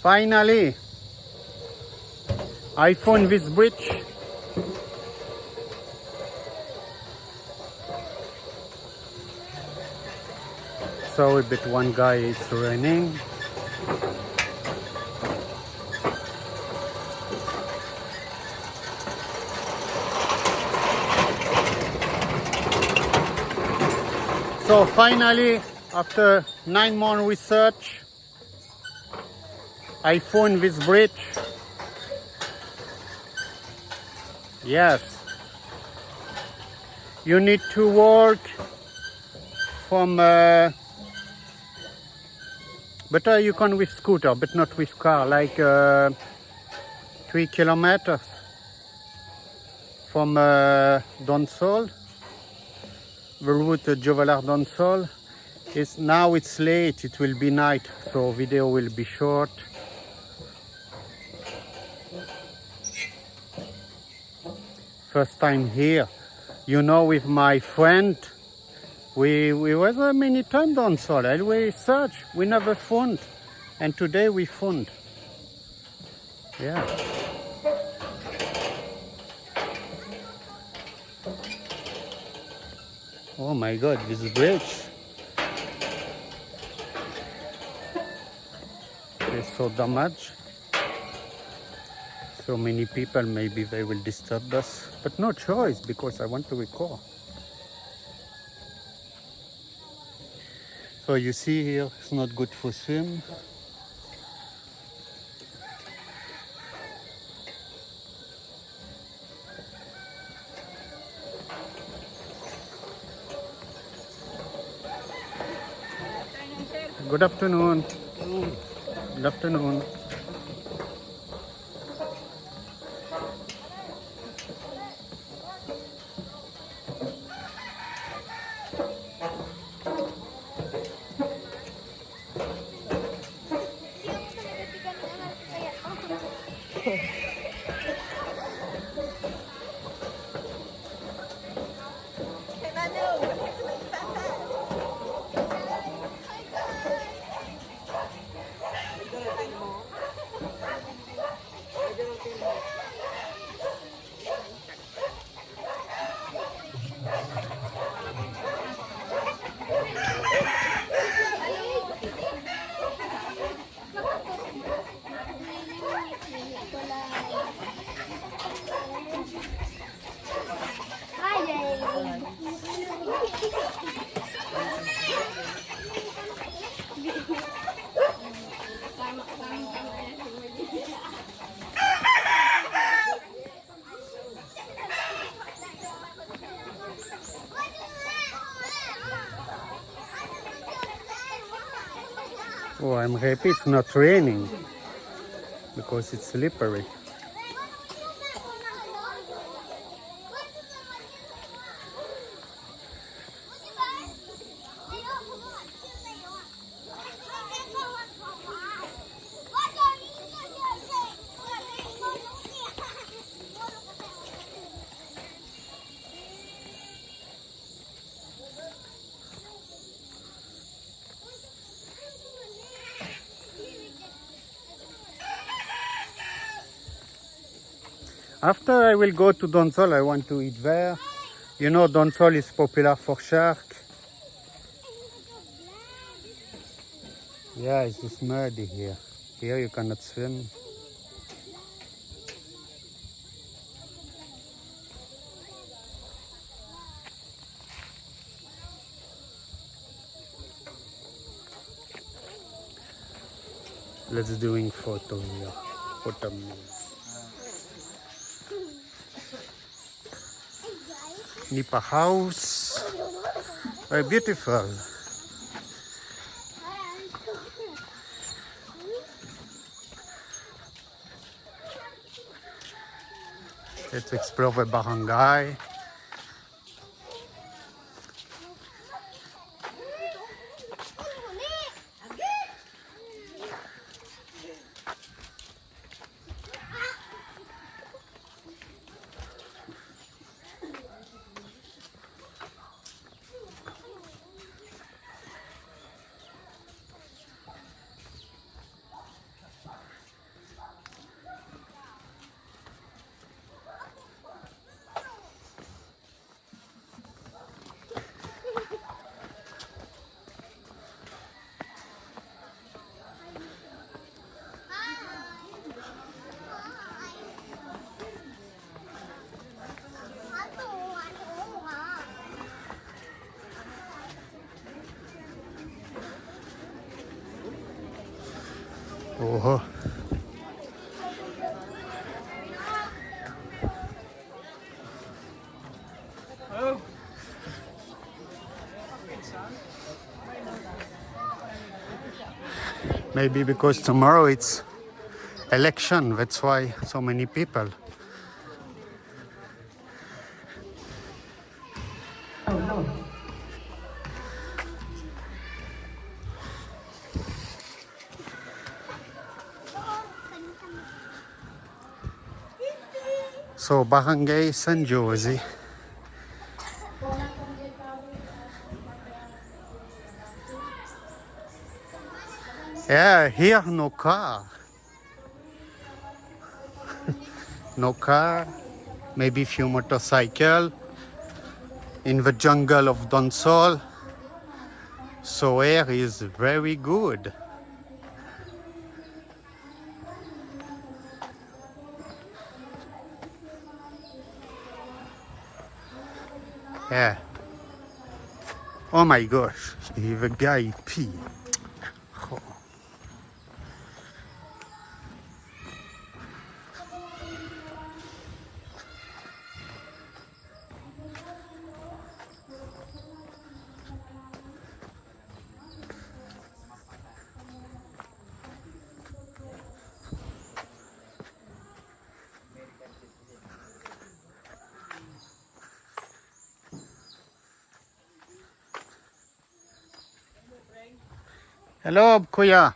Finally, I found this bridge. So a bit one guy is running. So finally, after 9 months research, I found this bridge. Yes. You need to walk from, but you can with scooter, but not with car, like 3 kilometers from Donsol. The route Jovalar-Donsol is now it's late, it will be night, so video will be short. First time here, you know, with my friend, we was many times Donsol, and we search, we never found, and today we found. Yeah. Oh my God, this bridge is so damaged. So many people, maybe they will disturb us, but no choice because I want to record. So you see here, it's not good for swim. Good afternoon. Good afternoon. Oh, I'm happy it's not raining because it's slippery. After I will go to Donsol, I want to eat there. You know, Donsol is popular for shark. Yeah, it's just muddy here. Here you cannot swim. Let's doing photo here. Photo. Nipa house. Very beautiful. Let's explore the barangay. Oh. Maybe because tomorrow it's election, that's why so many people. So, Barangay San Jose. Yeah, here no car. No car, maybe few motorcycle in the jungle of Donsol. So air is very good. Yeah. Oh my gosh, the guy pee. Oh. Hello, Kuya.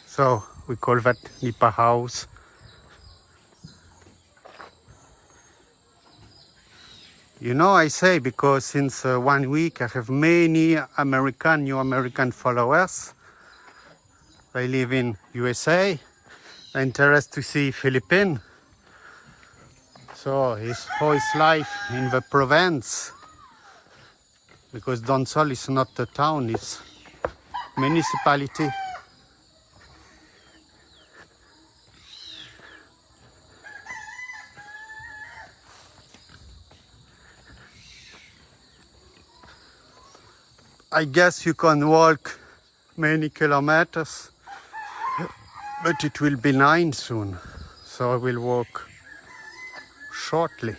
So we call that Nipa house. You know, I say because since 1 week I have many new American followers. They live in USA. They're interested to see Philippines. So it's how is life in the province. Because Donsol is not a town, it's municipality. I guess you can walk many kilometers, but it will be 9 soon. So I will walk shortly.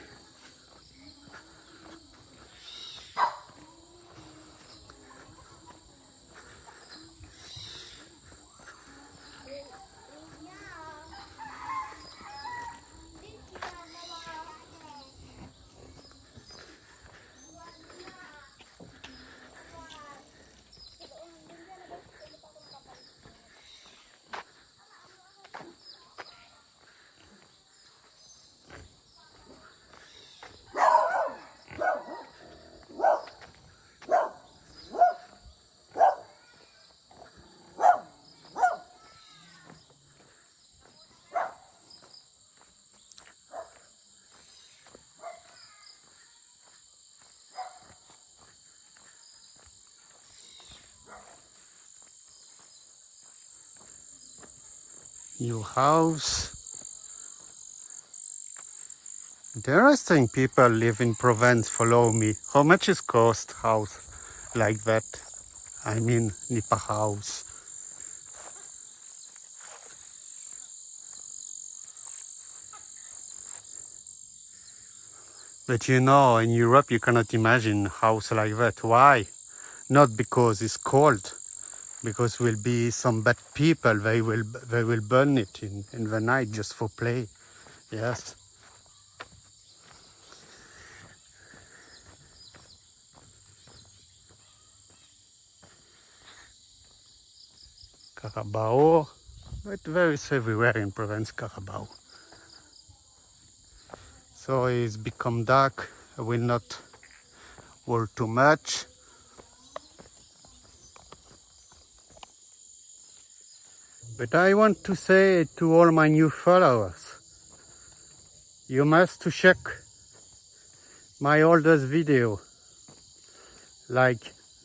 New house. Interesting people live in Provence, follow me. How much is cost house like that? I mean Nipa house. But you know, in Europe you cannot imagine house like that. Why? Not because it's cold, because will be some bad people, they will burn it in the night just for play. Yes. Carabao, but there is everywhere in Provence, Carabao. So it's become dark. I will not work too much. But I want to say to all my new followers, you must to check my oldest video, like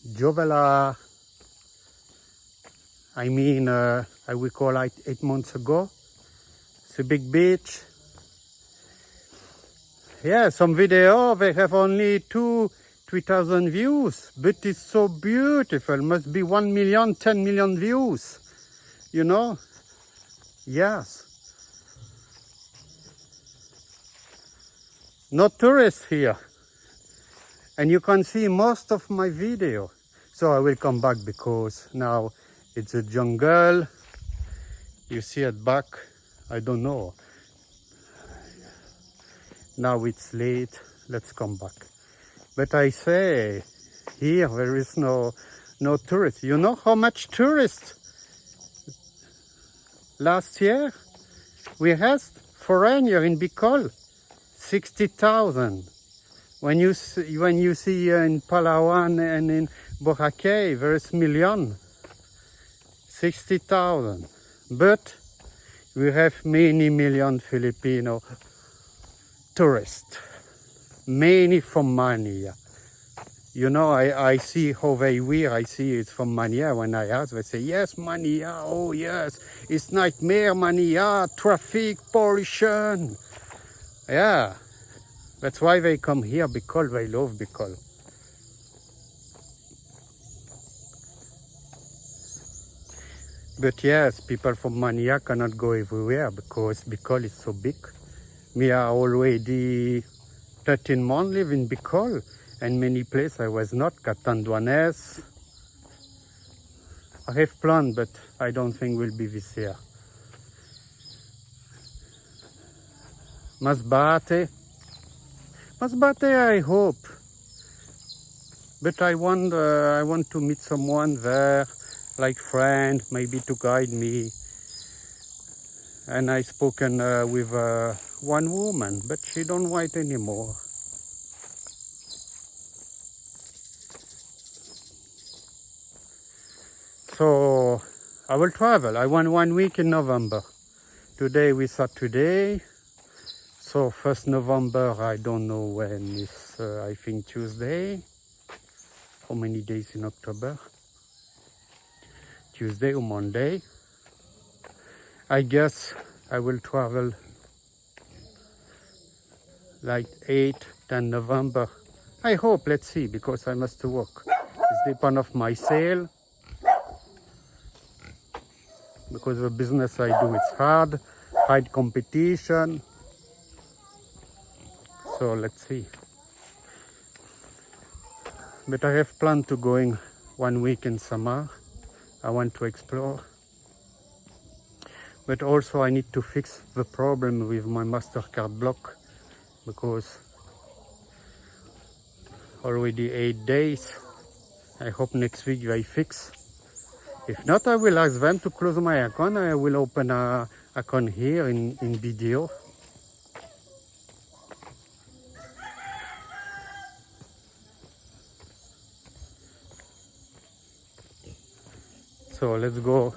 Jovela, I mean, I recall like 8 months ago. It's a big beach. Yeah, some video, they have only 3,000 views, but it's so beautiful. Must be 1 million, 10 million views, you know? Yes. No tourists here. And you can see most of my video. So I will come back because now it's a jungle. You see it back, I don't know. Now it's late, let's come back. But I say, here there is no tourists. You know how much tourists last year we had foreigner in Bicol? 60,000. When you see in Palawan and in Boracay, there is million. 60,000. But we have many million Filipino tourists. Many from Manila. You know, I see how they wear. I see it's from Manila. When I ask, they say, yes, Manila. Oh, yes. It's nightmare, Manila. Traffic, pollution. Yeah. That's why they come here, because they love Bicol. But yes, people from Manila cannot go everywhere because Bicol is so big. Me are already 13 months live in Bicol, and many places I was not. Catanduanes. I have planned, but I don't think will be this year. Masbate, I hope. But I want to meet someone there, like friend, maybe to guide me. And I spoken with one woman, but she don't write anymore. So I will travel. I want 1 week in November. Today we Saturday. So 1st November, I don't know when, it's I think Tuesday. How many days in October? Tuesday or Monday. I guess I will travel like 8, 10 November. I hope, let's see, because I must work. It's depend of my sale. Because the business I do, it's hard competition. So let's see. But I have planned to going 1 week in summer. I want to explore. But also I need to fix the problem with my MasterCard block, because already 8 days. I hope next week they fix. If not, I will ask them to close my account. I will open a account here in video. So let's go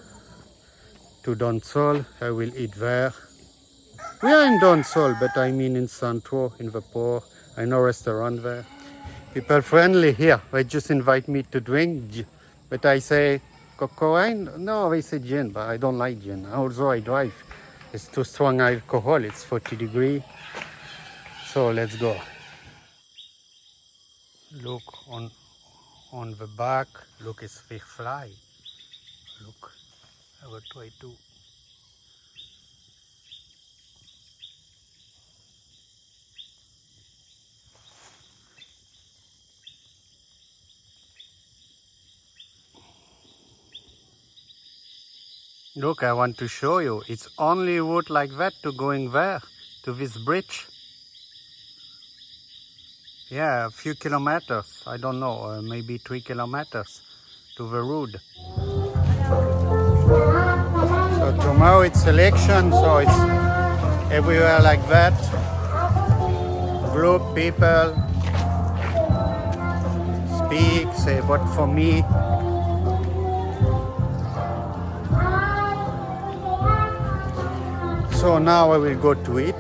to Donsol. I will eat there. We are in Donsol, but I mean in Centro, in the port. I know restaurant there. People friendly here. They just invite me to drink. But I say, cocoa wine? No, they say gin, but I don't like gin. Also, I drive. It's too strong alcohol. It's 40 degrees. So let's go. Look on the back. Look, it's fish fly. Look, I will try to. Look, I want to show you. It's only route like that to going there, to this bridge. Yeah, a few kilometers. I don't know, maybe 3 kilometers to the road. So tomorrow it's election, so it's everywhere like that. Group people speak, say vote for me. So now I will go to it.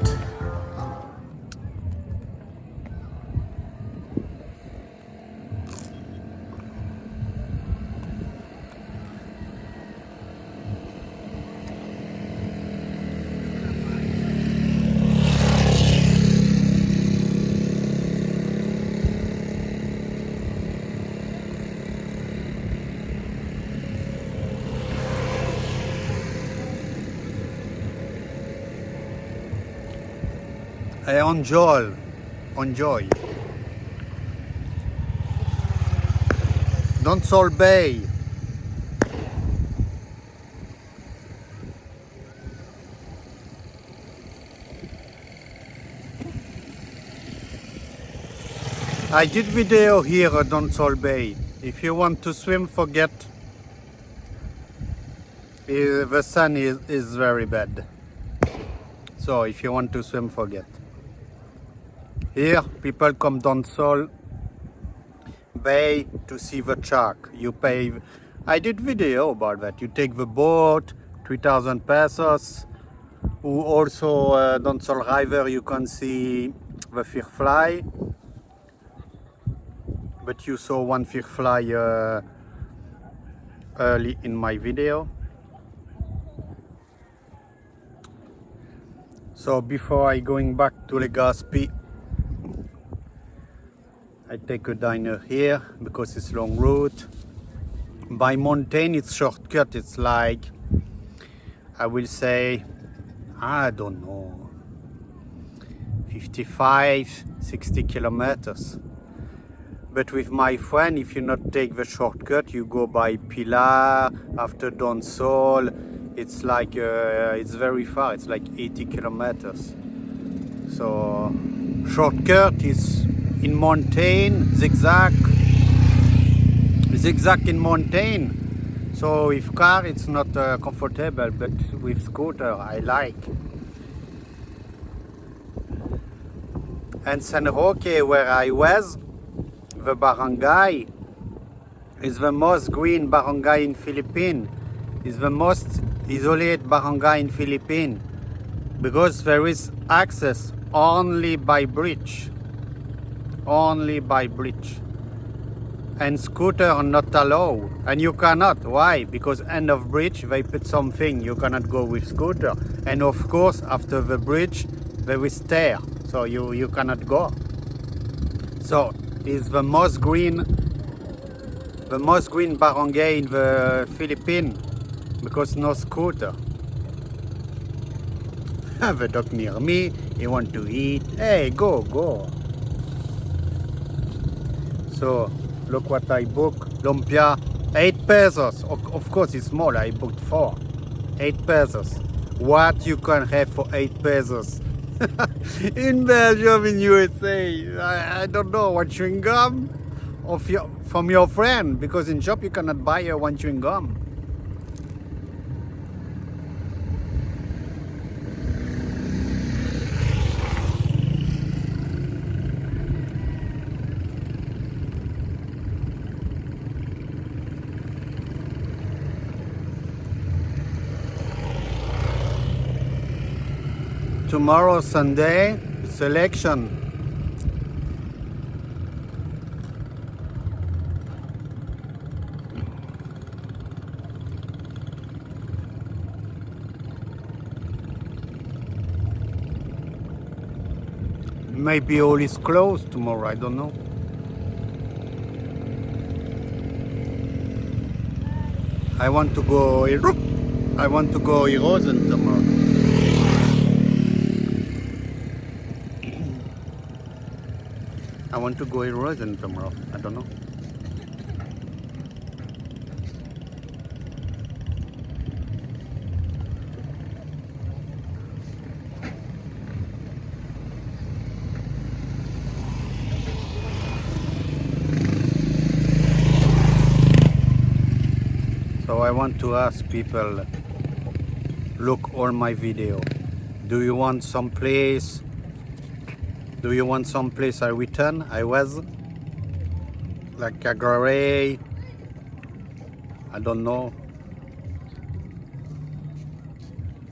enjoy. Donsol Bay. I did video here at Donsol Bay. If you want to swim, forget. The sun is very bad. So if you want to swim, forget. Here, people come Donsol Bay to see the shark. You pay. I did video about that. You take the boat, 3,000 pesos. Also, Donsol River, you can see the fish fly. But you saw one fish fly early in my video. So before I going back to Legazpi, I take a diner here because it's long route. By mountain it's shortcut, it's like, I will say, I don't know, 55, 60 kilometers. But with my friend, if you not take the shortcut, you go by Pilar, after Donsol, it's like, it's very far, it's like 80 kilometers. So, shortcut is in mountain, zigzag in mountain. So with car it's not comfortable, but with scooter I like. And San Roque, where I was, the barangay is the most green barangay in Philippines. Is the most isolated barangay in Philippines because there is access only by bridge. Only by bridge. And scooter are not allowed. And you cannot. Why? Because end of bridge they put something. You cannot go with scooter. And of course after the bridge there is stair. So you cannot go. So it's the most green barangay in the Philippines because no scooter. Have a dog near me, he want to eat. Hey, go. So look what I booked. Lumpia, 8 pesos. Of course it's small, I booked 4. 8 pesos. What you can have for 8 pesos? In Belgium, in USA, I don't know, one chewing gum from your friend, because in shop you cannot buy one chewing gum. Tomorrow, Sunday, it's election. Maybe all is closed tomorrow, I don't know. I want to go Erosion tomorrow. I want to go Erosion tomorrow. I don't know. So I want to ask people, look all my video. Do you want some place? Do you want some place I return? I was like Calgary, I don't know,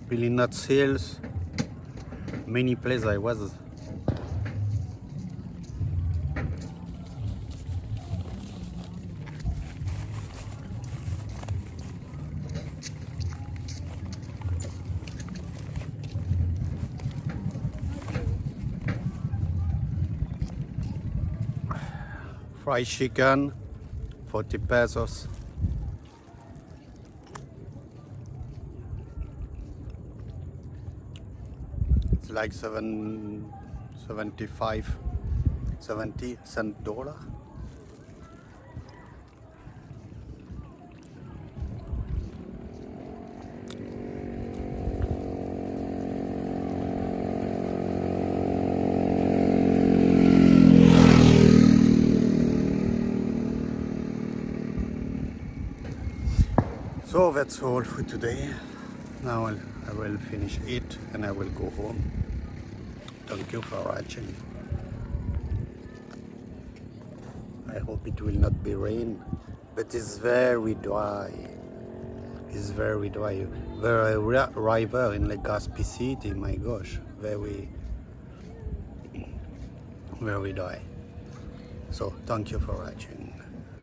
Billy Nuts Hills, many places I was. Fried chicken, 40 pesos. It's like 7 75, 70 cent dollar. So that's all for today. Now I will finish it and I will go home. Thank you for watching. I hope it will not be rain, but it's very dry. It's very dry. The river in Legazpi City, my gosh, very dry. So thank you for watching.